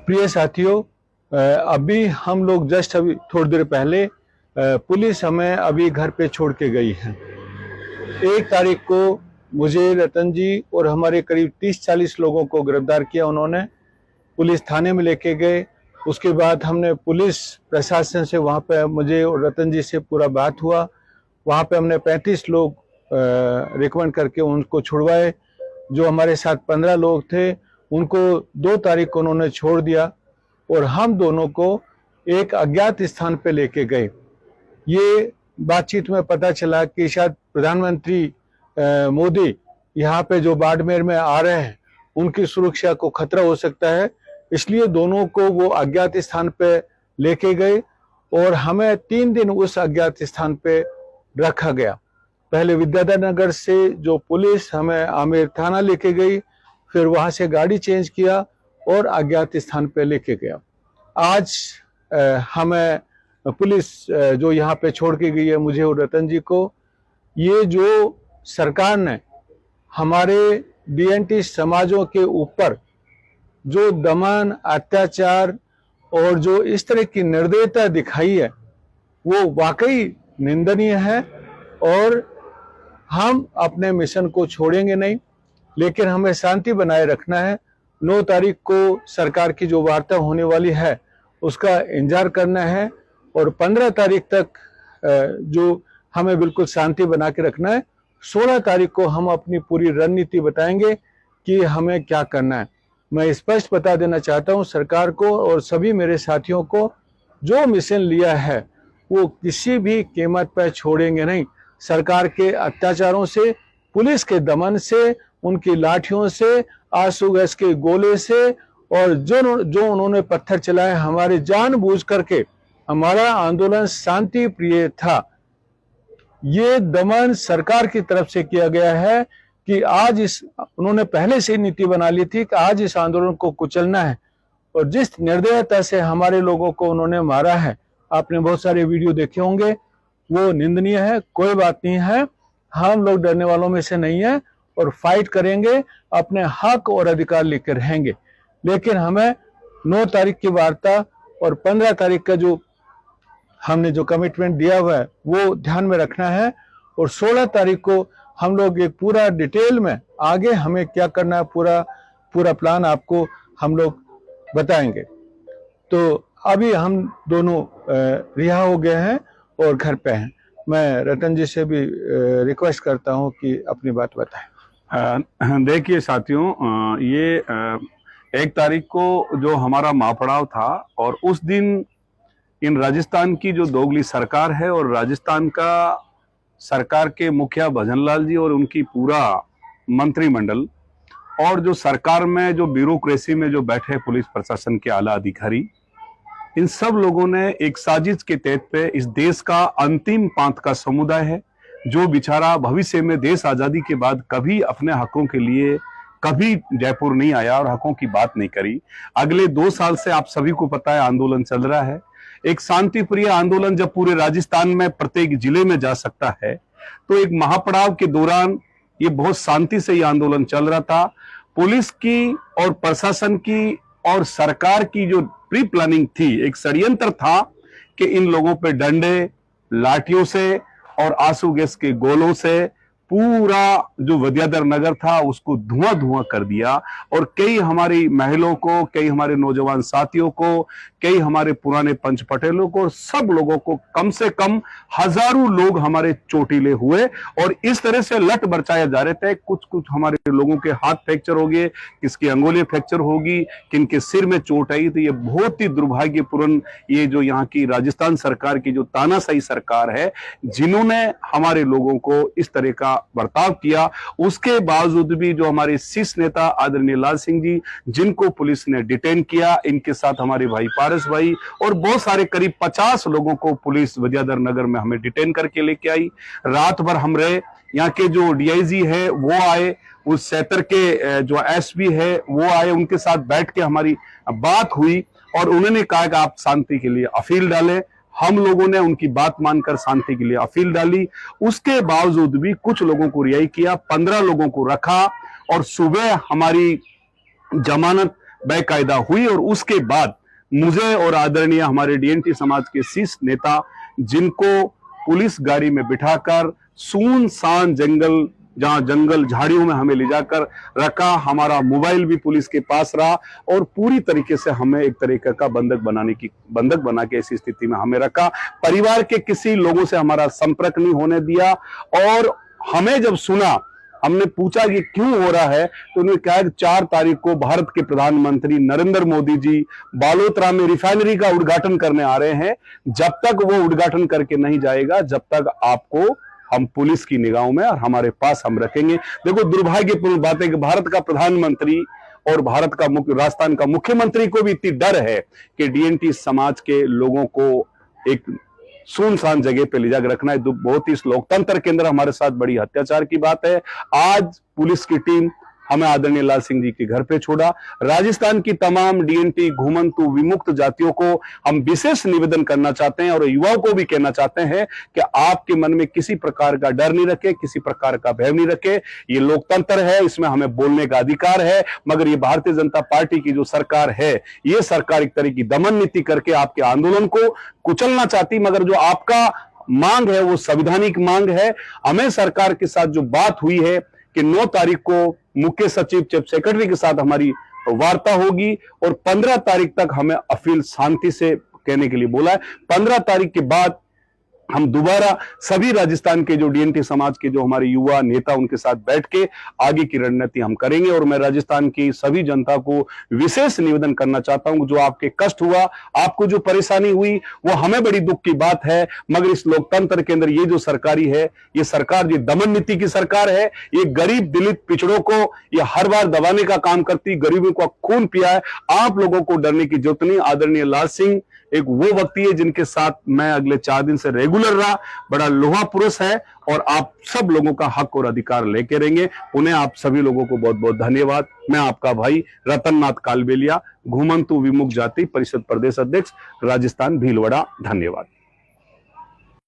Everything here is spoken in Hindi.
प्रिय साथियों, अभी हम लोग जस्ट अभी थोड़ी देर पहले पुलिस हमें अभी घर पे छोड़ के गई है। 1 तारीख को मुझे, रतन जी और हमारे करीब 30-40 लोगों को गिरफ्तार किया उन्होंने, पुलिस थाने में लेके गए। उसके बाद हमने पुलिस प्रशासन से वहाँ पे मुझे और रतन जी से पूरा बात हुआ। वहाँ पे हमने 35 लोग रिकमेंड करके उनको छुड़वाए। जो हमारे साथ 15 लोग थे उनको 2 तारीख को उन्होंने छोड़ दिया और हम दोनों को एक अज्ञात स्थान पे लेके गए। ये बातचीत में पता चला कि शायद प्रधानमंत्री मोदी यहाँ पे जो बाड़मेर में आ रहे हैं उनकी सुरक्षा को खतरा हो सकता है, इसलिए दोनों को वो अज्ञात स्थान पे लेके गए और हमें 3 दिन उस अज्ञात स्थान पे रखा गया। पहले विद्याधर नगर से जो पुलिस हमें आमेर थाना लेके गई, फिर वहां से गाड़ी चेंज किया और अज्ञात स्थान पे लेके गया। आज हमें पुलिस जो यहाँ पे छोड़ के गई है मुझे और रतन जी को, ये जो सरकार ने हमारे डीएनटी समाजों के ऊपर जो दमन, अत्याचार और जो इस तरह की निर्दयता दिखाई है वो वाकई निंदनीय है और हम अपने मिशन को छोड़ेंगे नहीं, लेकिन हमें शांति बनाए रखना है। 9 तारीख को सरकार की जो वार्ता होने वाली है उसका इंतजार करना है और 15 तारीख तक जो हमें बिल्कुल शांति बना के रखना है। 16 तारीख को हम अपनी पूरी रणनीति बताएंगे कि हमें क्या करना है। मैं स्पष्ट बता देना चाहता हूं सरकार को और सभी मेरे साथियों को, जो मिशन लिया है वो किसी भी कीमत पर छोड़ेंगे नहीं। सरकार के अत्याचारों से, पुलिस के दमन से, उनकी लाठियों से, आंसू गैस के गोले से और जो उन्होंने पत्थर चलाए, हमारे जानबूझ करके हमारा आंदोलन शांति प्रिय था। ये दमन सरकार की तरफ से किया गया है कि आज उन्होंने पहले से नीति बना ली थी कि आज इस आंदोलन को कुचलना है और जिस निर्दयता से हमारे लोगों को उन्होंने मारा है, आपने बहुत सारे वीडियो देखे होंगे, वो निंदनीय है। कोई बात नहीं है, हम लोग डरने वालों में से नहीं है और फाइट करेंगे, अपने हक और अधिकार लेकर रहेंगे। लेकिन हमें 9 तारीख की वार्ता और 15 तारीख का जो हमने जो कमिटमेंट दिया हुआ है वो ध्यान में रखना है और 16 तारीख को हम लोग एक पूरा डिटेल में आगे हमें क्या करना है, पूरा प्लान आपको हम लोग बताएंगे। तो अभी हम दोनों रिहा हो गए हैं और घर पे हैं। मैं रतन जी से भी रिक्वेस्ट करता हूं कि अपनी बात बताएं। देखिए साथियों, ये 1 तारीख को जो हमारा महापड़ाव था और उस दिन इन राजस्थान की जो दोगली सरकार है और राजस्थान का सरकार के मुखिया भजनलाल जी और उनकी पूरा मंत्रिमंडल और जो सरकार में जो ब्यूरोक्रेसी में जो बैठे पुलिस प्रशासन के आला अधिकारी, इन सब लोगों ने एक साजिश के तहत पे इस देश का अंतिम पांत का समुदाय है जो बेचारा भविष्य में देश आजादी के बाद कभी अपने हकों के लिए कभी जयपुर नहीं आया और हकों की बात नहीं करी। अगले 2 साल से आप सभी को पता है आंदोलन चल रहा है। एक शांति प्रिय आंदोलन जब पूरे राजस्थान में प्रत्येक जिले में जा सकता है, तो एक महापड़ाव के दौरान ये बहुत शांति से ये आंदोलन चल रहा था। पुलिस की और प्रशासन की और सरकार की जो प्री प्लानिंग थी, एक षड्यंत्र था कि इन लोगों पे डंडे, लाठियों से और आंसू गैस के गोलों से पूरा जो विद्याधर नगर था उसको धुआं कर दिया और कई हमारी महिलाओं को, कई हमारे नौजवान साथियों को, कई हमारे पुराने पंच पटेलों को, सब लोगों को, कम से कम हजारों लोग हमारे चोटिले हुए और इस तरह से लट बरचाया जा रहे थे। कुछ हमारे लोगों के हाथ फ्रैक्चर हो गए, किसकी अंगुलियां फ्रैक्चर होगी, किनके सिर में चोट आई। तो ये बहुत ही दुर्भाग्यपूर्ण, ये जो यहाँ की राजस्थान सरकार की जो तानाशाही सरकार है, जिन्होंने हमारे लोगों को इस तरह का बर्ताव किया, उसके बावजूद भी जो हमारे शीर्ष नेता आदरणीय लाल सिंह जी, जिनको पुलिस ने डिटेन किया, इनके साथ हमारे भाई पारस भाई और बहुत सारे करीब 50 लोगों को पुलिस विद्याधर नगर में हमें डिटेन करके लेके आई। रात भर हम रहे, यहाँ के जो डीआईजी है वो आए, उस क्षेत्र के जो एसपी है वो आए, उनके साथ बैठ के हमारी बात हुई और उन्होंने कहा कि आप शांति के लिए अपील डालें। हम लोगों ने उनकी बात मानकर शांति के लिए अपील डाली। उसके बावजूद भी कुछ लोगों को रिहाई किया, 15 लोगों को रखा और सुबह हमारी जमानत बेकायदा हुई और उसके बाद मुझे और आदरणीय हमारे डीएनटी समाज के शीर्ष नेता, जिनको पुलिस गाड़ी में बिठाकर सुनसान जंगल, जहां जंगल झाड़ियों में हमें ले जाकर रखा, हमारा मोबाइल भी पुलिस के पास रहा और पूरी तरीके से हमें एक तरीके का बंधक बना के ऐसी स्थिति में हमें रखा। परिवार के किसी लोगों से हमारा संपर्क नहीं होने दिया और हमें जब सुना, हमने पूछा कि क्यों हो रहा है, तो उन्होंने कहा कि 4 तारीख को भारत के प्रधानमंत्री नरेंद्र मोदी जी बालोतरा में रिफाइनरी का उद्घाटन करने आ रहे हैं। जब तक वो उद्घाटन करके नहीं जाएगा, जब तक आपको हम पुलिस की निगाहों में और हमारे पास हम रखेंगे। देखो, दुर्भाग्यपूर्ण बात है कि भारत का प्रधानमंत्री और भारत का राजस्थान का मुख्यमंत्री को भी इतनी डर है कि डीएनटी समाज के लोगों को एक सुनसान जगह पे ले जाकर रखना है। बहुत ही इस लोकतंत्र के अंदर हमारे साथ बड़ी अत्याचार की बात है। आज पुलिस की टीम हमें आदरणीय लाल सिंह जी के घर पे छोड़ा। राजस्थान की तमाम डीएनटी घुमंतु विमुक्त जातियों को हम विशेष निवेदन करना चाहते हैं और युवाओं को भी कहना चाहते हैं कि आपके मन में किसी प्रकार का डर नहीं रखे, किसी प्रकार का भय नहीं रखे। ये लोकतंत्र है, इसमें हमें बोलने का अधिकार है, मगर ये भारतीय जनता पार्टी की जो सरकार है, ये सरकार एक तरह की दमन नीति करके आपके आंदोलन को कुचलना चाहती। मगर जो आपका मांग है वो संवैधानिक मांग है। हमें सरकार के साथ जो बात हुई है कि 9 तारीख को मुख्य सचिव, चीफ सेक्रेटरी के साथ हमारी वार्ता होगी और 15 तारीख तक हमें अपील शांति से कहने के लिए बोला है। 15 तारीख के बाद हम दोबारा सभी राजस्थान के जो डीएनटी समाज के जो हमारे युवा नेता, उनके साथ बैठ के आगे की रणनीति हम करेंगे। और मैं राजस्थान की सभी जनता को विशेष निवेदन करना चाहता हूं, जो आपके कष्ट हुआ, आपको जो परेशानी हुई, वो हमें बड़ी दुख की बात है, मगर इस लोकतंत्र के अंदर ये जो सरकारी है, ये सरकार जो दमन नीति की सरकार है, ये गरीब दलित पिछड़ों को ये हर बार दबाने का काम करती, गरीबों का खून पिया है। आप लोगों को डरने की जरूरत नहीं। आदरणीय लाल सिंह एक वो व्यक्ति है जिनके साथ मैं अगले 4 दिन से रेगुलर रहा, बड़ा लोहा पुरुष है और आप सब लोगों का हक और अधिकार लेके रहेंगे। उन्हें आप सभी लोगों को बहुत बहुत धन्यवाद। मैं आपका भाई रतननाथ कालबेलिया, घुमंतु विमुक्त जाति परिषद प्रदेश अध्यक्ष, राजस्थान भीलवाड़ा। धन्यवाद।